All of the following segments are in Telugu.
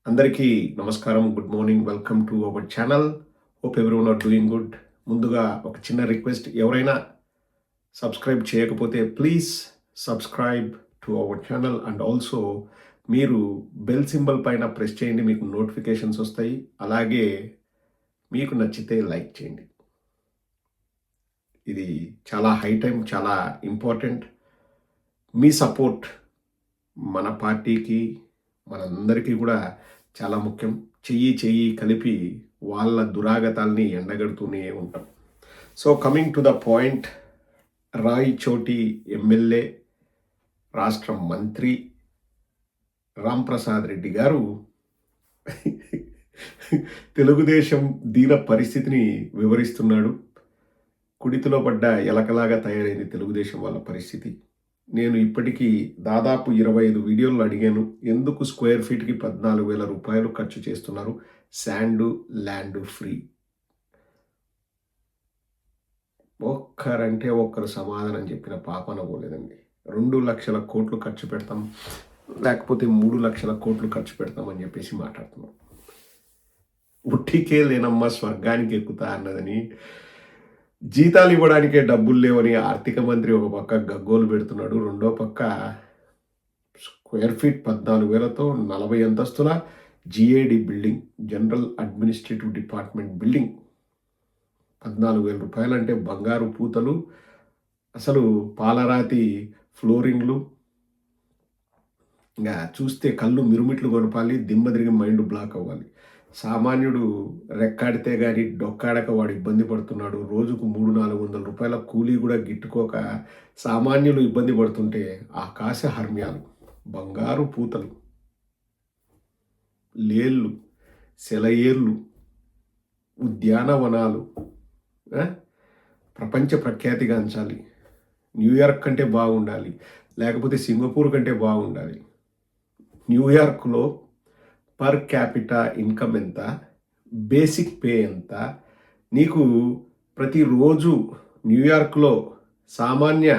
అందరికీ నమస్కారం. Good morning. Welcome to our channel. Hope everyone are doing good. ముందుగా ఒక చిన్న రిక్వెస్ట్, ఎవరైనా సబ్స్క్రైబ్ చేయకపోతే please subscribe to our channel and also మీరు బెల్ సింబల్ పైన ప్రెస్ చేయండి, మీకు నోటిఫికేషన్స్ వస్తాయి. అలాగే మీకు నచ్చితే లైక్ చేయండి. ఇది చాలా హై టైం, చాలా ఇంపార్టెంట్. మీ సపోర్ట్ మన పార్టీకి, మనందరికీ కూడా చాలా ముఖ్యం. చెయ్యి కలిపి వాళ్ళ దురాగతాల్ని ఎండగడుతూనే ఉంటాం. So coming to the point, Rayachoti MLA, రాష్ట్ర మంత్రి రాంప్రసాద్ రెడ్డి గారు తెలుగుదేశం దీన పరిస్థితిని వివరిస్తున్నాడు. కుడితిలో పడ్డ ఎలకలాగా తయారైంది తెలుగుదేశం వాళ్ళ పరిస్థితి. నేను ఇప్పటికీ దాదాపు 25 వీడియోలు అడిగాను. ఎందుకు స్క్వేర్ ఫీట్కి 14,000 రూపాయలు ఖర్చు చేస్తున్నారు? Sand, land free. ఒక్కరంటే ఒక్కరు సమాధానం చెప్పిన పాపన పోలేదండి. 2 లక్షల కోట్లు ఖర్చు పెడతాం, లేకపోతే 3 లక్షల కోట్లు ఖర్చు పెడతాం అని చెప్పేసి మాట్లాడుతున్నాం. ఉట్టికే లేనమ్మా స్వర్గానికి ఎక్కుతా అన్నదని, జీతాలు ఇవ్వడానికే డబ్బులు లేవని ఆర్థిక మంత్రి ఒక పక్క గగ్గోలు పెడుతున్నాడు. రెండో పక్క స్క్వేర్ ఫీట్ 14,000తో 40 అంతస్తుల GAD building, general administrative department building 14,000 రూపాయలు అంటే బంగారు పూతలు, అసలు పాలరాతి ఫ్లోరింగ్లు. ఇంకా చూస్తే కళ్ళు మిరుమిట్లు కొనపాలి, దిమ్మ తిరిగి మైండ్ బ్లాక్ అవ్వాలి. సామాన్యుడు రెక్కాడితే కానీ డొక్కాడక వాడు ఇబ్బంది పడుతున్నాడు. రోజుకు 300-400 రూపాయల కూలీ కూడా గిట్టుకోక సామాన్యులు ఇబ్బంది పడుతుంటే ఆకాశ హర్మ్యాలు, బంగారు పూతలు, లేళ్ళు, సెలయేర్లు, ఉద్యానవనాలు ప్రపంచ ప్రఖ్యాతిగాంచాలి. న్యూయార్క్ కంటే బాగుండాలి, లేకపోతే సింగపూర్ కంటే బాగుండాలి. న్యూయార్క్లో పర్ క్యాపిటా ఇన్కమ్ ఎంత, బేసిక్ పే ఎంత, నీకు ప్రతిరోజు న్యూయార్క్లో సామాన్య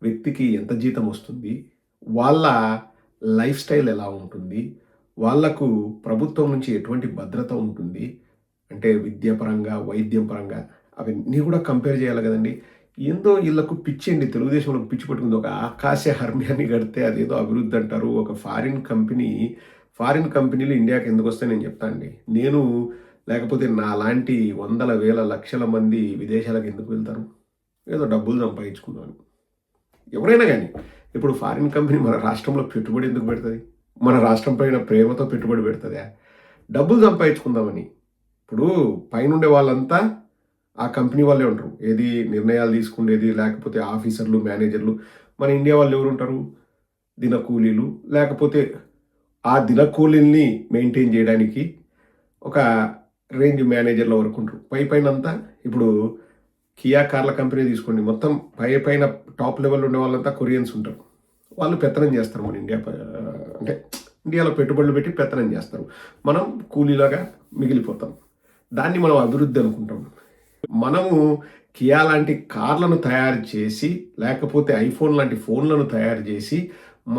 వ్యక్తికి ఎంత జీతం వస్తుంది, వాళ్ళ లైఫ్ స్టైల్ ఎలా ఉంటుంది, వాళ్లకు ప్రభుత్వం నుంచి ఎటువంటి భద్రత ఉంటుంది, అంటే విద్యాపరంగా, వైద్యం పరంగా అవన్నీ కూడా కంపేర్ చేయాలి కదండి. ఏందో వీళ్ళకు పిచ్చేండి, తెలుగుదేశంలో పిచ్చి పట్టుకుంది. ఒక ఆకాశ హర్మ్యాన్ని కడితే అదేదో అభివృద్ధి అంటారు. ఒక ఫారిన్ కంపెనీలు ఇండియాకి ఎందుకు వస్తాయి నేను చెప్తానండి. నేను లేకపోతే నా లాంటి వందల వేల లక్షల మంది విదేశాలకు ఎందుకు వెళ్తారు? ఏదో డబ్బులు సంపాదించుకుందామని. ఎవరైనా కానీ ఇప్పుడు ఫారిన్ కంపెనీ మన రాష్ట్రంలో పెట్టుబడి ఎందుకు పెడుతుంది? మన రాష్ట్రం పైన ప్రేమతో పెట్టుబడి పెడుతుందా? డబ్బులు సంపాదించుకుందామని. ఇప్పుడు పైనుండే వాళ్ళంతా ఆ కంపెనీ వాళ్ళే ఉంటారు. ఏది నిర్ణయాలు తీసుకునేది, లేకపోతే ఆఫీసర్లు, మేనేజర్లు. మన ఇండియా వాళ్ళు ఎవరు ఉంటారు? దినకూలీలు, లేకపోతే ఆ దినకూలీల్ని మెయింటైన్ చేయడానికి ఒక రేంజ్ మేనేజర్ల వరకు ఉంటారు. పైనంతా ఇప్పుడు కియా కార్ల కంపెనీ తీసుకోండి, మొత్తం పైన టాప్ లెవెల్ ఉండే వాళ్ళంతా కొరియన్స్ ఉంటారు. వాళ్ళు పెత్తనం చేస్తారు మన అంటే ఇండియాలో పెట్టుబడులు పెట్టి పెత్తనం చేస్తారు. మనం కూలీలాగా మిగిలిపోతాం. దాన్ని మనం అభివృద్ధి అనుకుంటాం. మనము కియా లాంటి కార్లను తయారు చేసి, లేకపోతే ఐఫోన్ లాంటి ఫోన్లను తయారు చేసి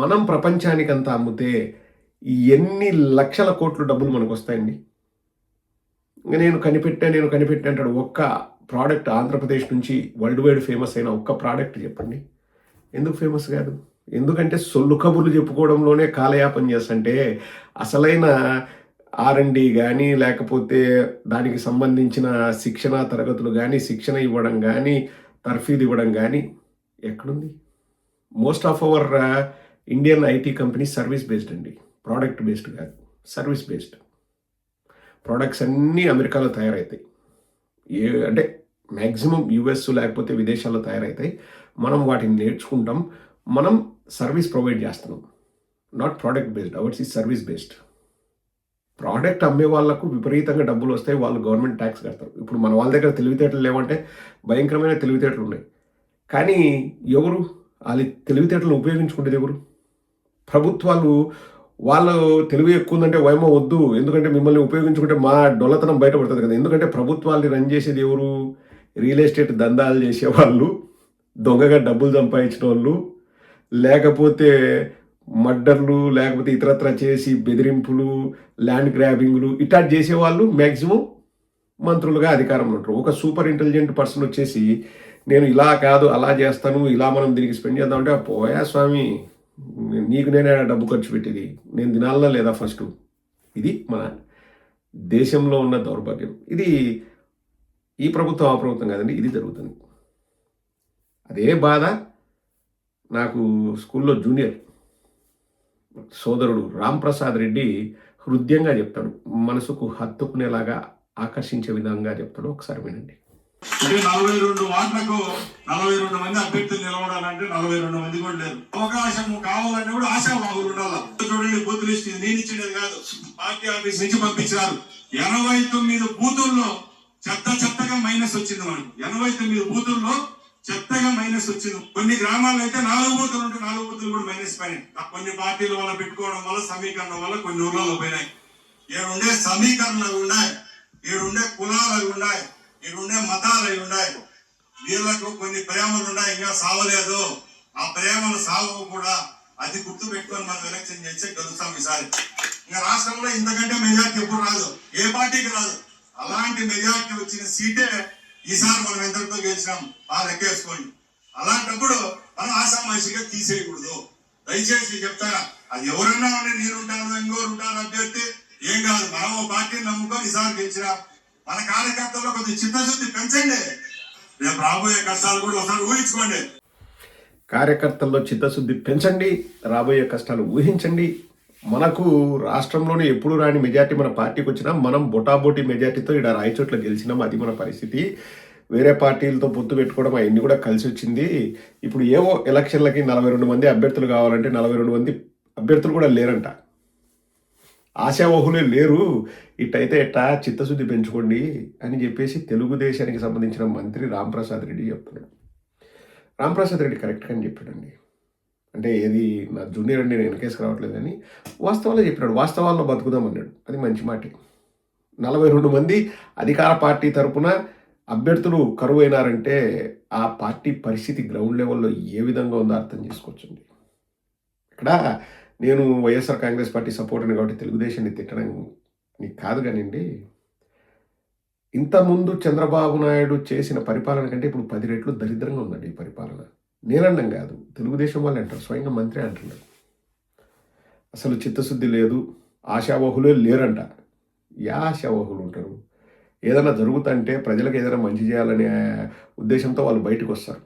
మనం ప్రపంచానికంతా అమ్మితే ఎన్ని లక్షల కోట్లు డబ్బులు మనకు వస్తాయండి. నేను కనిపెట్టా అంటాడు. ఒక్క ప్రోడక్ట్ ఆంధ్రప్రదేశ్ నుంచి వరల్డ్ వైడ్ ఫేమస్ అయిన ఒక్క ప్రోడక్ట్ చెప్పండి. ఎందుకు ఫేమస్ కాదు? ఎందుకంటే సొల్లు కబుర్లు చెప్పుకోవడంలోనే కాలయాపన చేస్తుంటే అసలైన R&D కానీ, లేకపోతే దానికి సంబంధించిన శిక్షణ తరగతులు కానీ, శిక్షణ ఇవ్వడం కానీ, తర్ఫీదు ఇవ్వడం కానీ ఎక్కడుంది? Most of our Indian IT company service based అండి, ప్రోడక్ట్ బేస్డ్ కాదు, సర్వీస్ బేస్డ్. ప్రోడక్ట్స్ అన్నీ అమెరికాలో తయారవుతాయి, అంటే మ్యాక్సిమం US లేకపోతే విదేశాల్లో తయారవుతాయి. మనం వాటిని నేర్చుకుంటాం, మనం సర్వీస్ ప్రొవైడ్ చేస్తున్నాం. నాట్ ప్రోడక్ట్ బేస్డ్, అవర్స్ ఈ సర్వీస్ బేస్డ్. ప్రోడక్ట్ అమ్మే వాళ్ళకు విపరీతంగా డబ్బులు వస్తాయి, వాళ్ళు గవర్నమెంట్ ట్యాక్స్ కడతారు. ఇప్పుడు మన వాళ్ళ దగ్గర తెలివితేటలు లేవంటే భయంకరమైన తెలివితేటలు ఉన్నాయి. కానీ ఎవరు వాళ్ళ తెలివితేటలను ఉపయోగించుకుంటేది ఎవరు? ప్రభుత్వాలు. వాళ్ళు తెలివి ఎక్కువ ఉందంటే వైమో వద్దు, ఎందుకంటే మిమ్మల్ని ఉపయోగించుకుంటే మా డొల్లతనం బయటపడుతుంది కదా. ఎందుకంటే ప్రభుత్వాన్ని రన్ చేసేది ఎవరు? రియల్ ఎస్టేట్ దందాలు చేసేవాళ్ళు, దొంగగా డబ్బులు సంపాదించిన వాళ్ళు, లేకపోతే మర్డర్లు లేకపోతే ఇతరత్ర చేసి బెదిరింపులు, ల్యాండ్ గ్రాబింగ్లు ఇట్లాంటి చేసేవాళ్ళు మ్యాక్సిమం మంత్రులుగా అధికారంలో ఉంటారు. ఒక సూపర్ ఇంటెలిజెంట్ పర్సన్ వచ్చేసి నేను ఇలా కాదు అలా చేస్తాను, ఇలా మనం దీనికి స్పెండ్ చేద్దామంటే పోయా స్వామి, నీకు నేనే డబ్బు ఖర్చు పెట్టేది, నేను తినాలనా లేదా ఫస్ట్. ఇది మన దేశంలో ఉన్న దౌర్భాగ్యం. ఇది ఈ ప్రభుత్వం ఆ ప్రభుత్వం కాదండి, ఇది జరుగుతుంది. అదే బాధ నాకు స్కూల్లో జూనియర్ సోదరుడు రాంప్రసాద్ రెడ్డి హృదయంగా చెప్తాడు, మనసుకు హత్తుకునేలాగా ఆకర్షించే విధంగా చెప్తాడు. ఒకసారి వినండి. 42 వార్డులకు 42 మంది అభ్యర్థులు నిలబడాలంటే 42 మంది కూడా లేరు. అవకాశం కావాలంటే కూడా ఆశావాహులు ఉండాలి. చూడండి, బూత్ లిస్ట్ నేను ఇచ్చినది కాదు, పార్టీ ఆఫీస్ నుంచి పంపించారు. 89 బూతుల్లో చెత్తగా మైనస్ వచ్చింది. మనకు 89 బూతుల్లో చెత్తగా మైనస్ వచ్చింది. కొన్ని గ్రామాల్లో అయితే 4 బూతులు ఉంటే 4 బూతులు కూడా మైనస్ పోయినాయి. కొన్ని పార్టీల వల్ల పెట్టుకోవడం వల్ల, సమీకరణం వల్ల కొన్ని ఊర్లలో పోయినాయి. ఏడుండే సమీకరణలు ఉన్నాయి, ఏడుండే కులాలు ఉన్నాయి, ఈడుండే మతాలు అవి ఉన్నాయి. వీళ్ళకు కొన్ని ప్రేమలు ఉన్నాయి, ఇంకా సావలేదు. ఆ ప్రేమలు సాగు కూడా అది గుర్తు పెట్టుకొని మనం ఎలక్షన్ చేస్తే గెలుస్తాం ఈసారి. ఇంకా రాష్ట్రంలో ఇంతకంటే మెజార్టీ ఎప్పుడు రాదు, ఏ పార్టీకి రాదు. అలాంటి మెజార్టీ వచ్చిన సీటే ఈసారి మనం ఎంతటితో గెలిచినాం ఆ లెక్కేసుకోండి. అలాంటప్పుడు మనం ఆసామాషిగా తీసేయకూడదు. దయచేసి చెప్తారా, అది ఎవరన్నా నేనుంటాను, ఇంకోరు ఉంటాను అభ్యర్థి ఏం కాదు. మనం ఓ పార్టీని నమ్ముకొని ఈసారి గెలిచినాం. మన కార్యకర్తల్లో కొద్దిగా చిత్తశుద్ధి పెంచండి. రేపు రాబోయే కష్టాలు కూడా ఒకసారి ఊహించుకోండి. కార్యకర్తల్లో చిత్తశుద్ధి పెంచండి, రాబోయే కష్టాలు ఊహించండి. మనకు రాష్ట్రంలోనే ఎప్పుడు రాని మెజార్టీ మన పార్టీకి వచ్చినా మనం బొటాబోటీ మెజార్టీతో ఇక్కడ రాయచోట్ల గెలిచినాం. అది మన పరిస్థితి. వేరే పార్టీలతో పొత్తు పెట్టుకోవడం అవన్నీ కూడా కలిసి వచ్చింది. ఇప్పుడు ఏవో ఎలక్షన్లకి 42 మంది అభ్యర్థులు కావాలంటే 42 మంది అభ్యర్థులు కూడా లేరంట, ఆశావహులే లేరు. ఇట్టయితే ఎట్టా, చిత్తశుద్ధి పెంచుకోండి అని చెప్పేసి తెలుగుదేశానికి సంబంధించిన మంత్రి రాంప్రసాద్ రెడ్డి చెప్తున్నాడు. రాంప్రసాద్ రెడ్డి కరెక్ట్గా అని చెప్పాడండి. అంటే ఏది నా జూనియర్ అండి, నేను వెనకేసుకు రావట్లేదు కానీ వాస్తవాల్లో చెప్పినాడు. వాస్తవాల్లో బతుకుదాం అన్నాడు, అది మంచి మాట. 42 మంది అధికార పార్టీ తరపున అభ్యర్థులు కరువు అయినారంటే ఆ పార్టీ పరిస్థితి గ్రౌండ్ లెవెల్లో ఏ విధంగా ఉందో అర్థం చేసుకోవచ్చండి. ఇక్కడ నేను వైఎస్ఆర్ కాంగ్రెస్ పార్టీ సపోర్టర్ని కాబట్టి తెలుగుదేశాన్ని తిట్టడం కాదు కానివ్వండి, ఇంతకుముందు చంద్రబాబు నాయుడు చేసిన పరిపాలన కంటే ఇప్పుడు 10 రెట్లు దరిద్రంగా ఉందండి ఈ పరిపాలన. నేనన్నం కాదు, తెలుగుదేశం వాళ్ళు అంటారు, స్వయంగా మంత్రి అంటున్నారు. అసలు చిత్తశుద్ధి లేదు, ఆశావహులే లేరంట. ఆశావహులు ఉంటారు. ఏదైనా జరుగుతుంటే ప్రజలకు ఏదైనా మంచి చేయాలనే ఉద్దేశంతో వాళ్ళు బయటకు వస్తారు.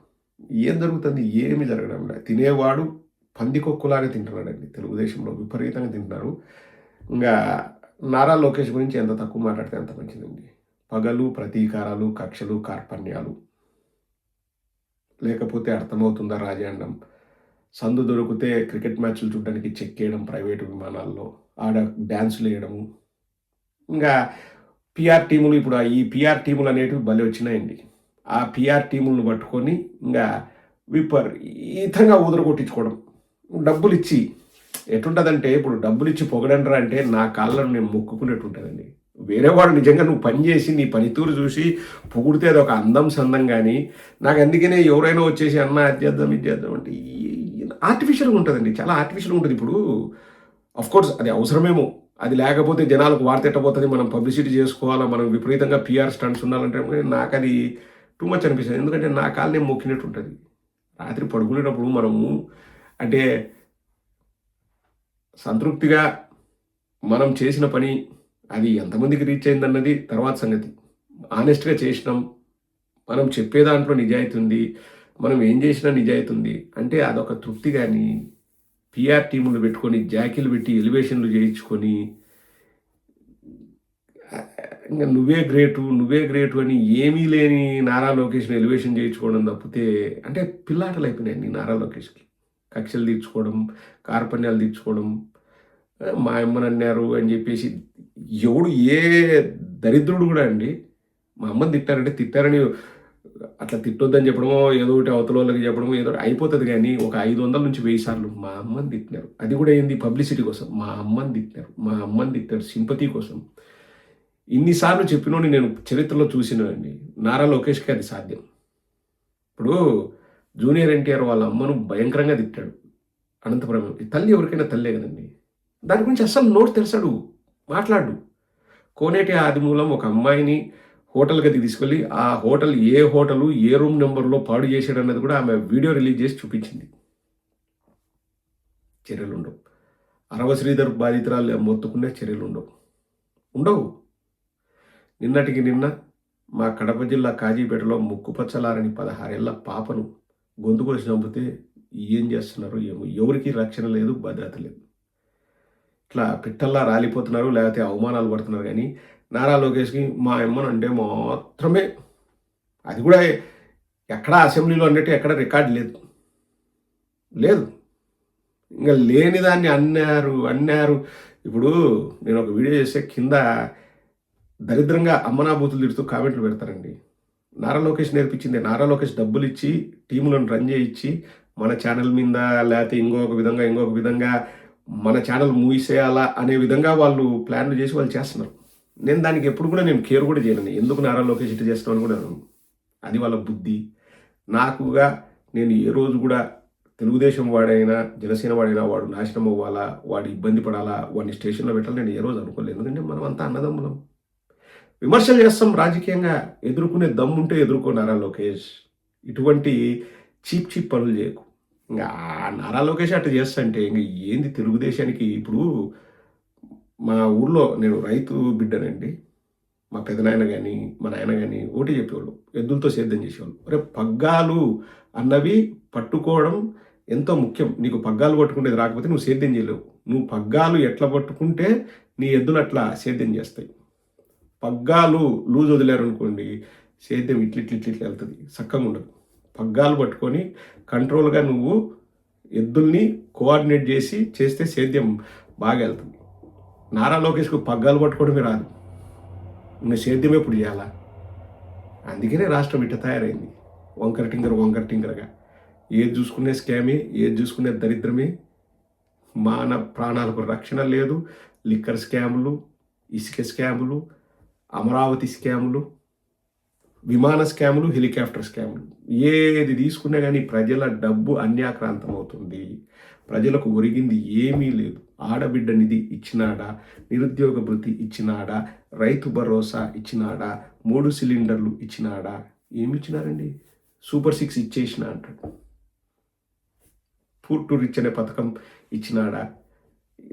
ఏం జరుగుతుంది? ఏమి జరగడం లేదు. తినేవాడు పందికొక్కులాగా తింటున్నాడండి. తెలుగుదేశంలో విపరీతంగా తింటున్నారు. ఇంకా నారా లోకేష్ గురించి ఎంత తక్కువ మాట్లాడితే అంత మంచిదండి. పగలు, ప్రతీకారాలు, కక్షలు, కార్పణ్యాలు, లేకపోతే అర్థమవుతుందా రాజాండం, సందు దొరికితే క్రికెట్ మ్యాచ్లు చూడడానికి చెక్కేయడం ప్రైవేటు విమానాల్లో, ఆడ డ్యాన్సులు వేయడము, ఇంకా పిఆర్ టీములు. ఇప్పుడు ఈ పిఆర్ టీములు అనేటివి భలే వచ్చినాయండి. ఆ పిఆర్ టీములను పట్టుకొని ఇంకా విపరీతంగా కొట్టించుకోవడం. డబ్బులు ఇచ్చి ఎటుంటుందంటే, ఇప్పుడు డబ్బులు ఇచ్చి పొగడండ్రా అంటే నా కాళ్ళను నేను మొక్కుకునేట్టు ఉంటుందండి. వేరేవాడు నిజంగా నువ్వు పని చేసి నీ పనితూరు చూసి పొగిడితే అది ఒక అందం సందం. కానీ నాకు అందుకనే ఎవరైనా వచ్చేసి అన్న అది చేద్దాం ఇది చేద్దాం అంటే ఆర్టిఫిషియల్గా ఉంటుందండి, చాలా ఆర్టిఫిషియల్గా ఉంటుంది. ఇప్పుడు అఫ్కోర్స్ అది అవసరమేమో, అది లేకపోతే జనాలకు వార్తెట్టబోతుంది, మనం పబ్లిసిటీ చేసుకోవాలా, మనం విపరీతంగా పిఆర్ స్టంట్స్ ఉండాలంటే నాకు అది టూ మచ్ అనిపిస్తుంది. ఎందుకంటే నా కాలు నేను మొక్కినట్టు ఉంటుంది. రాత్రి పడుకునేటప్పుడు మనము అంటే సంతృప్తిగా మనం చేసిన పని అది ఎంతమందికి రీచ్ అయిందన్నది తర్వాత సంగతి. ఆనెస్ట్గా చేసినాం, మనం చెప్పే దాంట్లో నిజాయితీ ఉంది, మనం ఏం చేసినా నిజాయితీ ఉంది అంటే అదొక తృప్తి. కానీ పిఆర్ టీములు పెట్టుకొని జాకీలు పెట్టి ఎలివేషన్లు చేయించుకొని ఇంకా నువ్వే గ్రేటు అని ఏమీ లేని నారా లోకేష్ని ఎలివేషన్ చేయించుకోవడం తప్పితే అంటే పిల్లాటలు అయిపోయినాయండి నారా లోకేష్కి. కక్షలు తీర్చుకోవడం, కార్పణ్యాలు తీర్చుకోవడం, మా అమ్మని అన్నారు అని చెప్పేసి ఎవడు ఏ దరిద్రుడు కూడా అండి మా అమ్మని తిట్టారంటే తిట్టారని అట్లా తిట్టొద్దని చెప్పడమో, ఏదో ఒకటి అవతల వాళ్ళకి చెప్పడమో ఏదో అయిపోతుంది. కానీ ఒక 500 నుంచి 1000 సార్లు మా అమ్మని తిట్టినారు, అది కూడా ఏంది పబ్లిసిటీ కోసం. మా అమ్మని తిట్టారు సింపతి కోసం. ఇన్నిసార్లు చెప్పినోని నేను చరిత్రలో చూసినానండి. నారా లోకేష్కి అది సాధ్యం. ఇప్పుడు జూనియర్ ఎన్టీఆర్ వాళ్ళ అమ్మను భయంకరంగా తిట్టాడు. అనంతపురం ఈ తల్లి ఎవరికైనా తల్లే కదండి. దాని గురించి అస్సలు నోరు తెరచడు, మాట్లాడు. కోనేటి ఆదిమూలం ఒక అమ్మాయిని హోటల్ గదికి తీసుకెళ్ళి ఆ హోటల్ ఏ హోటలు ఏ రూమ్ నెంబర్లో పాడు చేశాడన్నది కూడా ఆమె వీడియో రిలీజ్ చేసి చూపించింది. చర్యలు ఉండవు. అరవ శ్రీధర్ బాధితురాలు మొత్తుకునే చర్యలు ఉండవు. నిన్నటికి నిన్న మా కడప జిల్లా కాజీపేటలో ముక్కుపచ్చలారని 16 ఏళ్ల పాపను గొంతు కోసి చంపితే ఏం చేస్తున్నారు ఏమో, ఎవరికి రక్షణ లేదు, భద్రత లేదు. ఇట్లా పిట్టల్లా రాలిపోతున్నారు, లేకపోతే అవమానాలు పడుతున్నారు. కానీ నారా లోకేష్కి మా అమ్మనంటే మాత్రమే, అది కూడా ఎక్కడా అసెంబ్లీలో అన్నట్టు ఎక్కడ రికార్డు లేదు. ఇంకా లేని దాన్ని అన్నారు. ఇప్పుడు నేను ఒక వీడియో చేస్తే కింద దరిద్రంగా అమ్మనాభూతులు తిడుతూ కామెంట్లు పెడతారండి. నారా లోకేష్ నేర్పించింది. నారా లోకేష్ డబ్బులు ఇచ్చి టీములను రన్ చేయించి మన ఛానల్ మీద లేకపోతే ఇంకొక విధంగా మన ఛానల్ మూసేయాలా అనే విధంగా వాళ్ళు ప్లాన్లు చేసి వాళ్ళు చేస్తున్నారు. నేను దానికి ఎప్పుడు కూడా నేను కేర్ కూడా చేయను. ఎందుకు నారా లోకేష్ ఇటు చేస్తామని కూడా అది వాళ్ళ బుద్ధి. నాకుగా నేను ఏ రోజు కూడా తెలుగుదేశం వాడైనా జనసేన వాడైనా వాడు నాశనం అవ్వాలా, వాడు ఇబ్బంది పడాలా, వాడిని స్టేషన్లో పెట్టాలని నేను ఏ రోజు అనుకోలేదు. ఎందుకంటే మనం అంతా అన్నదమ్ములం. విమర్శలు చేస్తాం, రాజకీయంగా ఎదుర్కొనే దమ్ముంటే ఎదుర్కో నారా లోకేష్. ఇటువంటి చీప్ పనులు చేయకు. ఇంకా నారా లోకేష్ అట్లా చేస్తంటే ఇంక ఏంది తెలుగుదేశానికి. ఇప్పుడు మా ఊర్లో నేను రైతు బిడ్డనండి. మా పెదనాయన కానీ మా నాయన కానీ ఒకటి చెప్పేవాళ్ళు, ఎద్దులతో సేద్యం చేసేవాళ్ళు. రేపు పగ్గాలు అన్నవి పట్టుకోవడం ఎంతో ముఖ్యం. నీకు పగ్గాలు పట్టుకునేది రాకపోతే నువ్వు సేద్యం చేయలేవు. నువ్వు పగ్గాలు ఎట్లా పట్టుకుంటే నీ ఎద్దులు అట్లా సేద్యం చేస్తాయి. పగ్గాలు లూజ్ వదిలేరనుకోండి, సేద్యం ఇట్లా వెళ్తుంది, చక్కగా ఉండదు. పగ్గాలు పట్టుకొని కంట్రోల్గా నువ్వు ఎద్దుల్ని కోఆర్డినేట్ చేసి చేస్తే సేద్యం బాగా వెళ్తుంది. నారా లోకేష్కు పగ్గాలు పట్టుకోవడమే రాదు, ఇంకా సేద్యం ఎప్పుడు చేయాలా? అందుకనే రాష్ట్రం ఇట్ట తయారైంది, వంకర టింకరగా. ఏది చూసుకునే స్కామే, ఏది చూసుకునే దరిద్రమే. ప్రాణాలకు రక్షణ లేదు. లిక్కర్ స్కాములు, ఇసుక స్కాములు, అమరావతి స్కాములు, విమాన స్కాములు, హెలికాప్టర్ స్కాములు, ఏది తీసుకున్నా కానీ ప్రజల డబ్బు అన్యాక్రాంతం అవుతుంది. ప్రజలకు ఒరిగింది ఏమీ లేదు. ఆడబిడ్డ నిధి ఇచ్చినాడా, నిరుద్యోగ భృతి ఇచ్చినాడా, రైతు భరోసా ఇచ్చినాడా, 3 సిలిండర్లు ఇచ్చినాడా? ఏమి ఇచ్చినారండి? సూపర్ 6 ఇచ్చేసిన అంటాడు. పూర్ టు రిచ్ అనే పథకం ఇచ్చినాడా?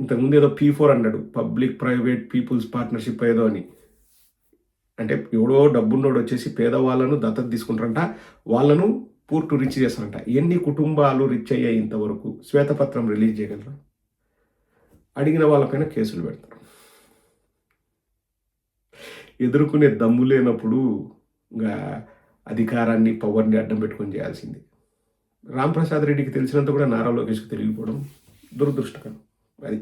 ఇంతకుముందు ఏదో P4 అన్నాడు, పబ్లిక్ ప్రైవేట్ పీపుల్స్ పార్ట్నర్షిప్ ఏదో అని. అంటే ఎవడో డబ్బున్నోడు వచ్చేసి పేదవాళ్ళను దత్తత తీసుకుంటారంట, వాళ్ళను పూర్ టు రిచ్ చేస్తారంట. ఎన్ని కుటుంబాలు రిచ్ అయ్యాయి ఇంతవరకు? శ్వేతపత్రం రిలీజ్ చేయగలరా? అడిగిన వాళ్ళపైన కేసులు పెడతారు. ఎదుర్కొనే దమ్ము లేనప్పుడు ఇంకా అధికారాన్ని, పవర్ని అడ్డం పెట్టుకొని చేయాల్సింది. రాంప్రసాద్ రెడ్డికి తెలిసినంత కూడా నారా లోకేష్కి తెలియకపోవడం దురదృష్టకరం. అది